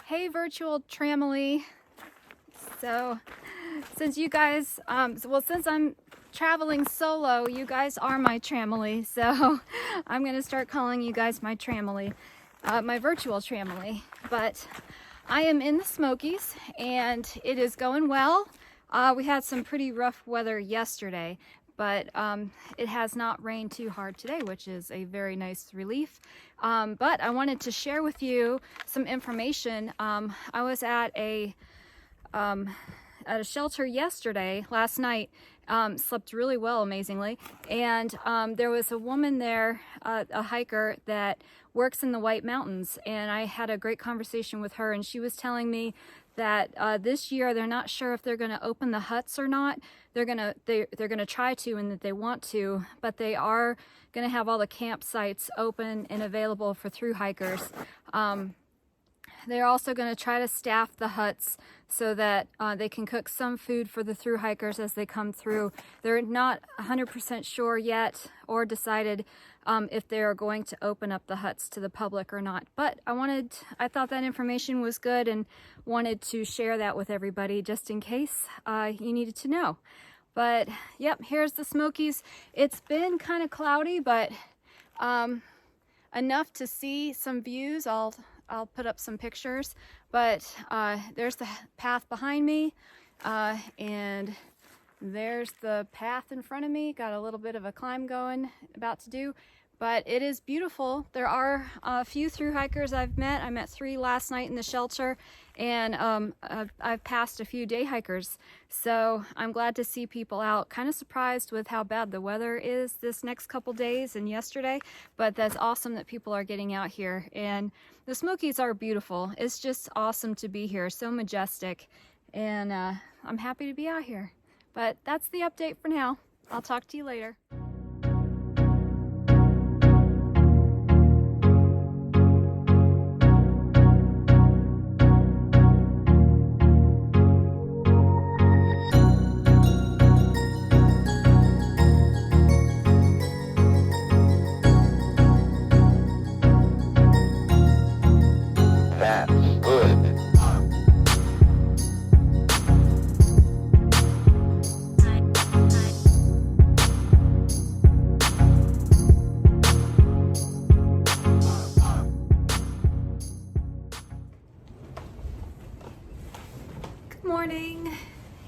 Hey virtual tramily. So since you guys, since I'm traveling solo, you guys are my tramily. So I'm gonna start calling you guys my tramily, my virtual tramily. But I am in the Smokies and it is going well. We had some pretty rough weather yesterday, but it has not rained too hard today, which is a very nice relief. But I wanted to share with you some information. I was at a shelter last night, slept really well, amazingly, and there was a woman there, a hiker that works in the White Mountains, and I had a great conversation with her, and she was telling me that this year they're not sure if they're going to open the huts or not. They're gonna try to, and that they want to, but they are going to have all the campsites open and available for thru hikers. They're also going to try to staff the huts so that they can cook some food for the thru hikers as they come through. They're not 100% sure yet or decided if they are going to open up the huts to the public or not. But I thought that information was good and wanted to share that with everybody just in case you needed to know. But yep, here's the Smokies. It's been kind of cloudy, but enough to see some views. I'll put up some pictures, but there's the path behind me, and there's the path in front of me. Got a little bit of a climb going, about to do, but it is beautiful. There are a few thru hikers I've met. I met 3 last night in the shelter, and I've passed a few day hikers, so I'm glad to see people out. Kind of surprised with how bad the weather is this next couple days and yesterday, but that's awesome that people are getting out here. And the Smokies are beautiful. It's just awesome to be here, so majestic, and I'm happy to be out here. But that's the update for now. I'll talk to you later. Morning.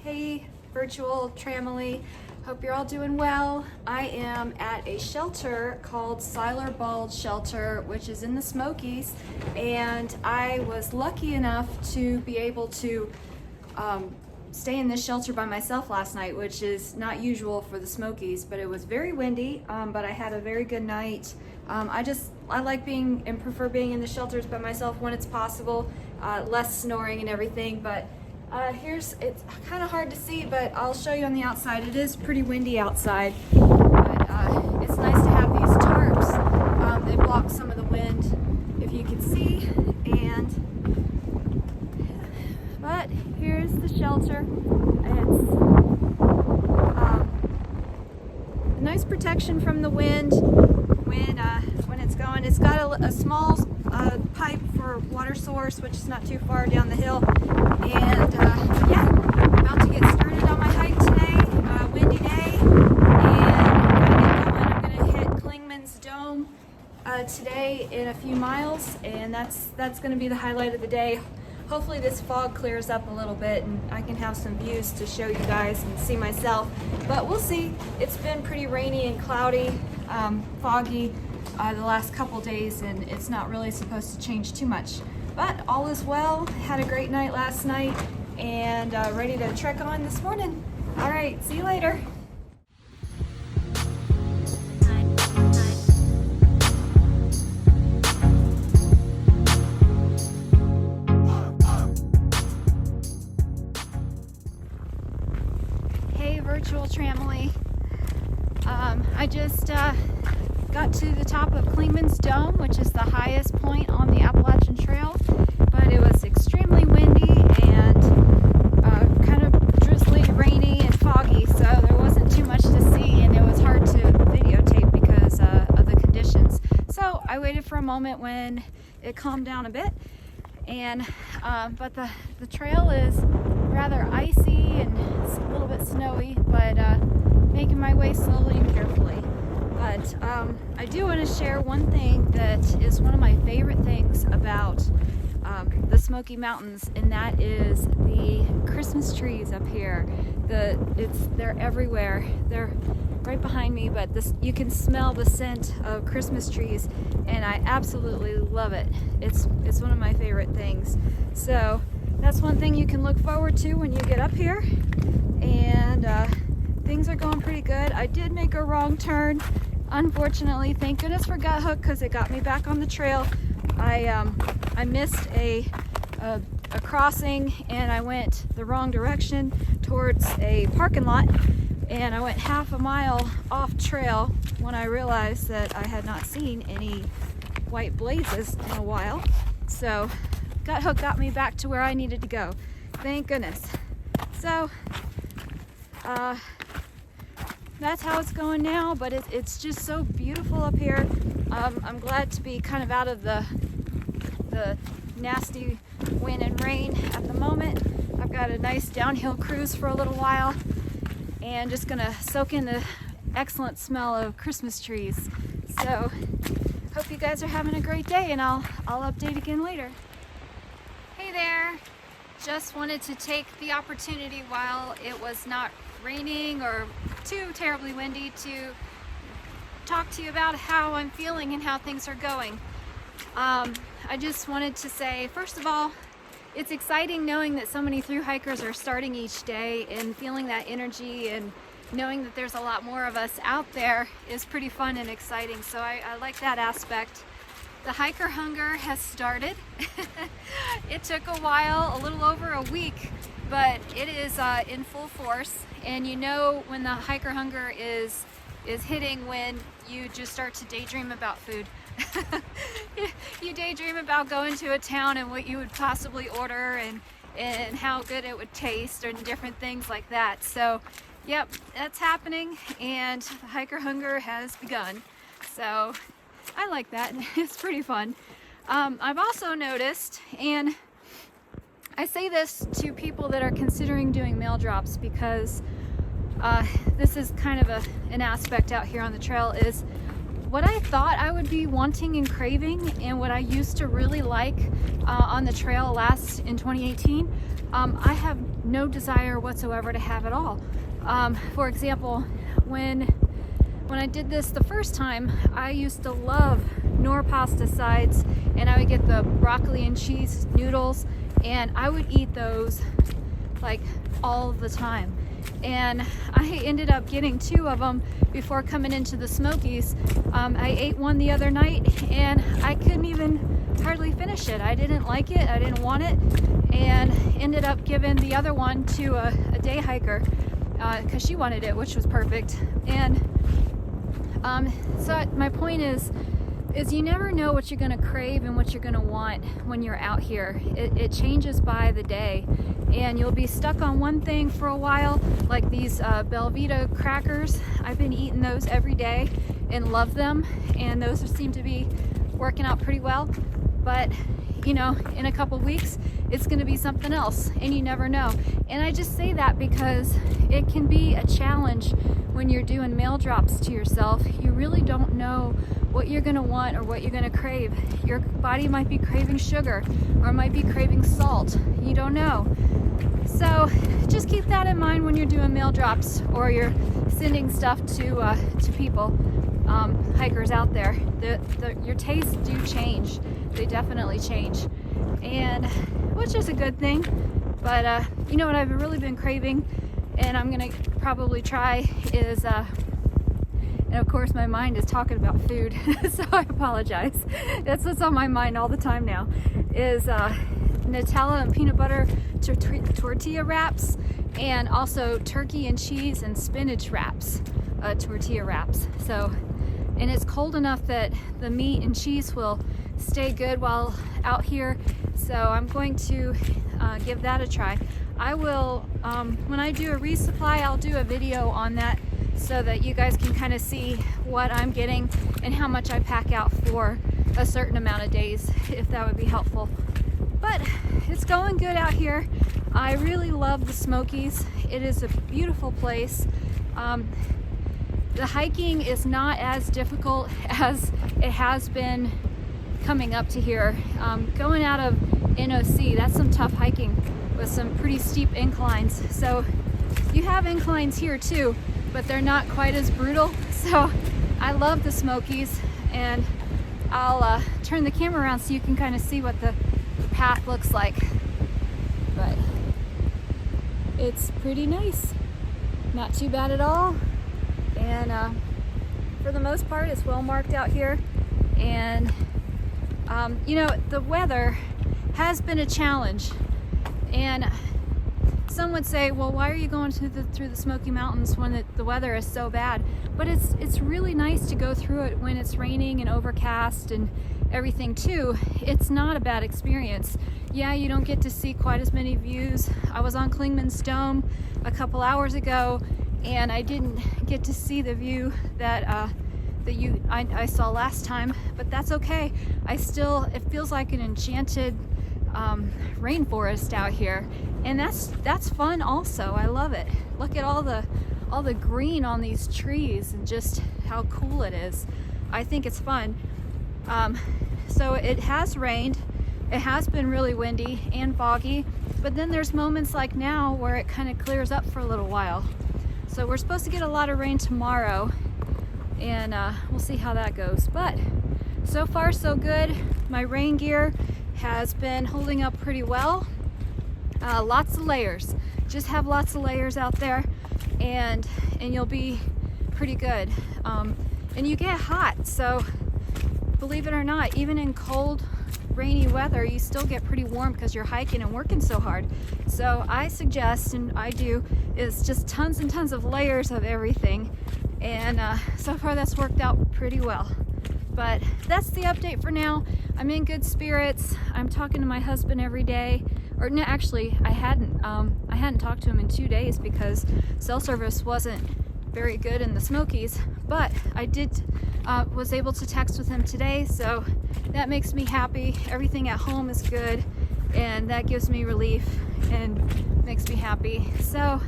Hey virtual tramily, hope you're all doing well. I am at a shelter called Siler Bald Shelter, which is in the Smokies, and I was lucky enough to be able to stay in this shelter by myself last night, which is not usual for the Smokies, but it was very windy, but I had a very good night. I like being and prefer being in the shelters by myself when it's possible, less snoring and everything. But it's kind of hard to see, but I'll show you on the outside. It is pretty windy outside, but it's nice to have these tarps. They block some of the wind, if you can see. But here's the shelter. It's a nice protection from the wind when it's going. It's got a small pipe for water source, which is not too far down the hill. And yeah, about to get started on my hike today. Windy day, and I'm gonna hit Clingmans Dome today in a few miles, and that's gonna be the highlight of the day. Hopefully this fog clears up a little bit and I can have some views to show you guys and see myself, but we'll see. It's been pretty rainy and cloudy, foggy the last couple days, and it's not really supposed to change too much. But all is well. Had a great night last night, and ready to trek on this morning. All right, see you later. Hey virtual tramily. I just got to the top of Clingmans Dome, which is the highest point on the Appalachian Trail, but it was extremely windy and kind of drizzly, rainy, and foggy, so there wasn't too much to see, and it was hard to videotape because of the conditions. So I waited for a moment when it calmed down a bit, And but the trail is rather icy and it's a little bit snowy, but making my way slowly and carefully. But I do want to share one thing that is one of my favorite things about the Smoky Mountains, and that is the Christmas trees up here. They're everywhere. They're right behind me, but you can smell the scent of Christmas trees, and I absolutely love it. It's one of my favorite things. So that's one thing you can look forward to when you get up here, and things are going pretty good. I did make a wrong turn, unfortunately. Thank goodness for Gut Hook, because it got me back on the trail. I missed a crossing, and I went the wrong direction towards a parking lot, and I went half a mile off trail when I realized that I had not seen any white blazes in a while. So Gut Hook got me back to where I needed to go. Thank goodness. So that's how it's going now, but it's just so beautiful up here. I'm glad to be kind of out of the nasty wind and rain at the moment. I've got a nice downhill cruise for a little while, and just gonna soak in the excellent smell of Christmas trees. So hope you guys are having a great day, and I'll update again later. Hey there, just wanted to take the opportunity while it was not raining or too terribly windy to talk to you about how I'm feeling and how things are going. I just wanted to say, first of all, it's exciting knowing that so many thru hikers are starting each day, and feeling that energy and knowing that there's a lot more of us out there is pretty fun and exciting. So I like that aspect. The hiker hunger has started. It took a while, a little over a week, but it is in full force. And you know when the hiker hunger is hitting when you just start to daydream about food. You daydream about going to a town and what you would possibly order, and how good it would taste, and different things like that. So yep, that's happening, and the hiker hunger has begun. So I like that. It's pretty fun. I've also noticed, and I say this to people that are considering doing mail drops, because this is kind of an aspect out here on the trail, is what I thought I would be wanting and craving, and what I used to really like on the trail last in 2018, I have no desire whatsoever to have at all. For example, when I did this the first time, I used to love Knorr pasta sides, and I would get the broccoli and cheese noodles, and I would eat those like all the time. And I ended up getting 2 of them before coming into the Smokies. I ate one the other night, and I couldn't even hardly finish it. I didn't like it, I didn't want it, and ended up giving the other one to a day hiker because she wanted it, which was perfect. And so my point is you never know what you're going to crave and what you're going to want when you're out here. It changes by the day, and you'll be stuck on one thing for a while, like these Belvita crackers. I've been eating those every day and love them, and those seem to be working out pretty well. But you know, in a couple weeks it's going to be something else, and you never know. And I just say that because it can be a challenge when you're doing mail drops to yourself. You really don't know what you're going to want or what you're going to crave. Your body might be craving sugar, or it might be craving salt. You don't know. So just keep that in mind when you're doing mail drops, or you're sending stuff to people, hikers out there. Your tastes do change. They definitely change, and which is a good thing. But you know what I've really been craving, and I'm gonna probably try, is and of course my mind is talking about food, so I apologize. That's what's on my mind all the time now, is Nutella and peanut butter tortilla wraps, and also turkey and cheese and spinach wraps, tortilla wraps. So, and it's cold enough that the meat and cheese will stay good while out here, so I'm going to give that a try. I will, when I do a resupply, I'll do a video on that so that you guys can kind of see what I'm getting and how much I pack out for a certain amount of days, if that would be helpful. But it's going good out here. I really love the Smokies. It is a beautiful place. The hiking is not as difficult as it has been coming up to here. Going out of NOC, that's some tough hiking with some pretty steep inclines. So you have inclines here too, but they're not quite as brutal. So I love the Smokies, and I'll turn the camera around so you can kind of see what the path looks like. But it's pretty nice, not too bad at all. And for the most part, it's well marked out here. And you know, the weather has been a challenge. And some would say, well, why are you going through the Smoky Mountains when the weather is so bad? But it's really nice to go through it when it's raining and overcast and everything too. It's not a bad experience. Yeah, you don't get to see quite as many views. I was on Clingmans Dome a couple hours ago, and I didn't get to see the view that I saw last time, but that's okay. It feels like an enchanted rainforest out here, and that's fun also. I love it. Look at all the green on these trees and just how cool it is. I think it's fun. So it has rained. It has been really windy and foggy, but then there's moments like now where it kind of clears up for a little while. So we're supposed to get a lot of rain tomorrow, and we'll see how that goes. But so far so good. My rain gear has been holding up pretty well. Lots of layers. Just have lots of layers out there, and you'll be pretty good. And you get hot, so believe it or not, even in cold, rainy weather, you still get pretty warm because you're hiking and working so hard. So I suggest, and I do, is just tons and tons of layers of everything. And so far that's worked out pretty well. But that's the update for now. I'm in good spirits. I'm talking to my husband every day. Or no, actually, I hadn't talked to him in 2 days because cell service wasn't very good in the Smokies. But I was able to text with him today, so that makes me happy. Everything at home is good, and that gives me relief and makes me happy. So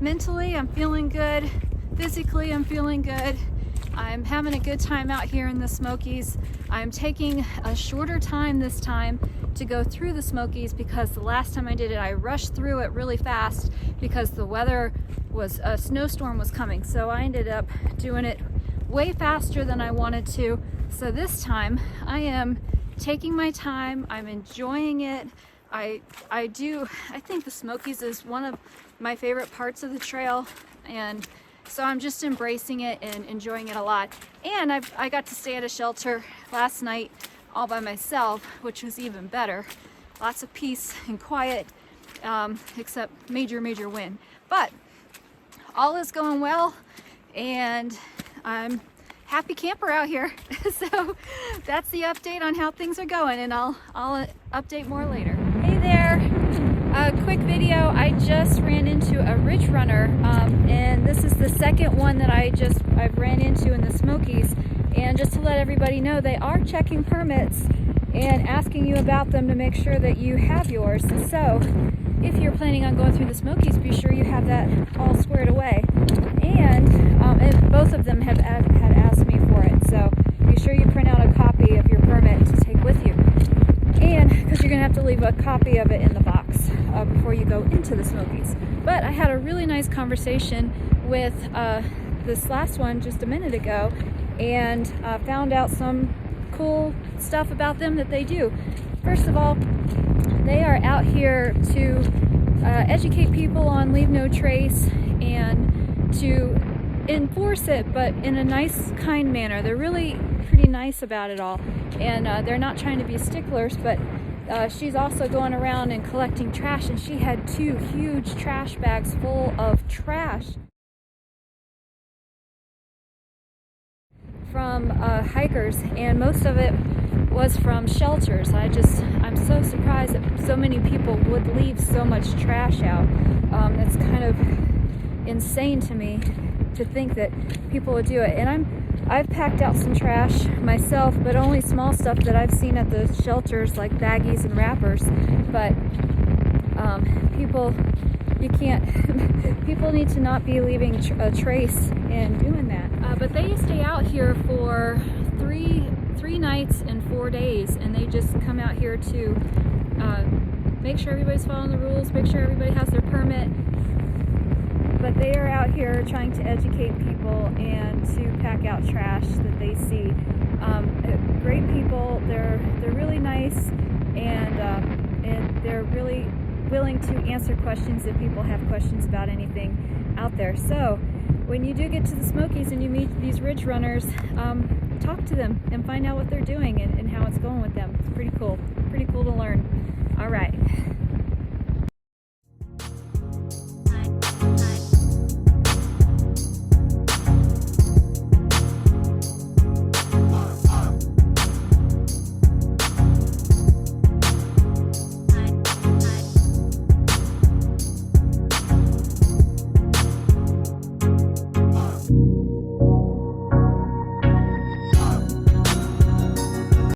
mentally, I'm feeling good. Physically, I'm feeling good. I'm having a good time out here in the Smokies. I'm taking a shorter time this time to go through the Smokies because the last time I did it, I rushed through it really fast because the weather was, a snowstorm was coming. So I ended up doing it way faster than I wanted to. So this time I am taking my time. I'm enjoying it. I think the Smokies is one of my favorite parts of the trail, and so I'm just embracing it and enjoying it a lot. And I got to stay at a shelter last night all by myself, which was even better. Lots of peace and quiet, except major wind. But all is going well, and I'm happy camper out here. So that's the update on how things are going, and I'll update more later. Hey there, a quick video. I just ran into a ridge runner, and this is the second one that I've ran into in the Smokies. And just to let everybody know, they are checking permits and asking you about them to make sure that you have yours. So if you're planning on going through the Smokies, be sure you have that all squared away. And both of them had asked me for it, so be sure you print out a copy of your permit to take with you. And because you're going to have to leave a copy of it in the box before you go into the Smokies. But I had a really nice conversation with this last one just a minute ago, and found out some cool stuff about them that they do. First of all, they are out here to educate people on leave no trace and to enforce it, but in a nice, kind manner. They're really pretty nice about it all, and they're not trying to be sticklers, but she's also going around and collecting trash, and she had 2 huge trash bags full of trash from hikers, and most of it was from shelters. I'm so surprised that so many people would leave so much trash out. It's kind of insane to me to think that people would do it. And I've packed out some trash myself, but only small stuff that I've seen at the shelters, like baggies and wrappers. But people, you can't, people need to not be leaving a trace in doing that. But they stay out here for three nights and 4 days, and they just come out here to make sure everybody's following the rules, make sure everybody has their permit. But they are out here trying to educate people and to pack out trash that they see. Great people. They're really nice, and they're really willing to answer questions if people have questions about anything out there. So when you do get to the Smokies and you meet these ridge runners, talk to them and find out what they're doing and how it's going with them. It's pretty cool to learn. All right.